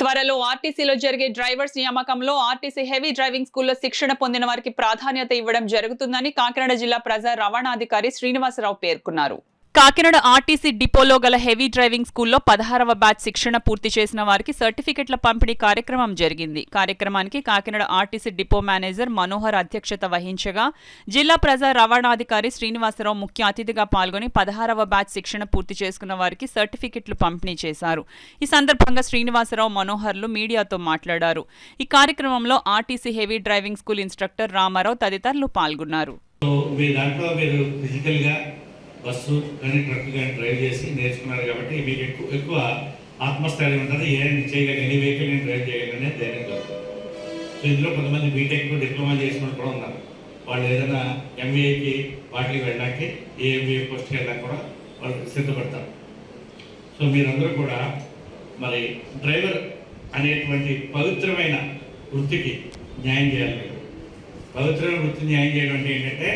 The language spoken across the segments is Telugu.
త్వరలో ఆర్టీసీలో జరిగే డ్రైవర్స్ నియామకంలో ఆర్టీసీ హెవీ డ్రైవింగ్ స్కూల్లో శిక్షణ పొందిన వారికి ప్రాధాన్యత ఇవ్వడం జరుగుతుందని కాకినాడ జిల్లా ప్రజా రవాణాధికారి శ్రీనివాసరావు పేర్కొన్నారు. కాకినాడ ఆర్టీసీ డిపోలో గల హెవీ డ్రైవింగ్ స్కూల్లో 16వ బ్యాచ్ శిక్షణ పూర్తి చేసిన వారికి సర్టిఫికెట్ల పంపిణీ కార్యక్రమం జరిగింది. కార్యక్రమానికి Kakinada RTC depot manager Manohar అధ్యక్షత వహించగా జిల్లా ప్రజా రవాణాధికారి శ్రీనివాసరావు ముఖ్య అతిథిగా పాల్గొని 16వ బ్యాచ్ శిక్షణ పూర్తి చేసుకున్న వారికి సర్టిఫికెట్లు పంపిణీ చేశారు. ఈ సందర్భంగా శ్రీనివాసరావు, మనోహర్లు మీడియాతో మాట్లాడారు. ఈ కార్యక్రమంలో RTC heavy driving school instructor Ramarao తదితరులు పాల్గొన్నారు. బస్సు కానీ ట్రక్ కానీ డ్రైవ్ చేసి నేర్చుకున్నారు కాబట్టి మీకు ఎక్కువ ఆత్మస్థైర్యం ఉంటుంది. ఏం చేయగలను, ఎనీ వెహికల్ నేను డ్రైవ్ చేయగలనే ధైర్యం కలుగుతుంది. సో ఇందులో కొంతమంది బీటెక్ డిప్లొమా చేసుకుని కూడా ఉన్నారు. వాళ్ళు ఏదైనా ఎంబీఏకి వాటికి వెళ్ళడానికి ఏ ఎంబీఏ పోస్ట్కి వెళ్ళడానికి కూడా వాళ్ళు సిద్ధపడతారు. సో మీరందరూ కూడా మరి డ్రైవర్ అనేటువంటి పవిత్రమైన వృత్తికి న్యాయం చేయాలి. మీరు పవిత్రమైన వృత్తిని న్యాయం చేయడం అంటే ఏంటంటే,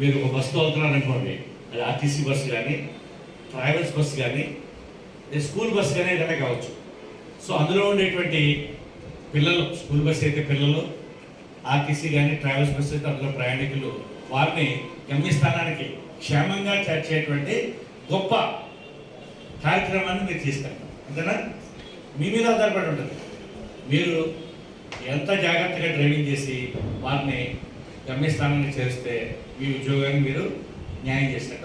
మీరు ఒక బస్సు తోలుతున్నారనుకోండి, అది ఆర్టీసీ బస్సు కానీ, ట్రావెల్స్ బస్సు కానీ, స్కూల్ బస్సు కానీ ఏదైనా కావచ్చు. సో అందులో ఉండేటువంటి పిల్లలు, స్కూల్ బస్సు అయితే పిల్లలు, ఆర్టీసీ కానీ ట్రావెల్స్ బస్సు అయితే అందులో ప్రయాణికులు, వారిని గమ్యస్థానానికి క్షేమంగా చేర్చేటువంటి గొప్ప కార్యక్రమాన్ని మీరు తీసుకెళ్తారు. అంతేనా? మీ మీద ఆధారపడి ఉంటుంది. మీరు ఎంత జాగ్రత్తగా డ్రైవింగ్ చేసి వారిని గమ్యస్థానానికి చేస్తే మీ ఉద్యోగాన్ని మీరు న్యాయం చేసినట్టు.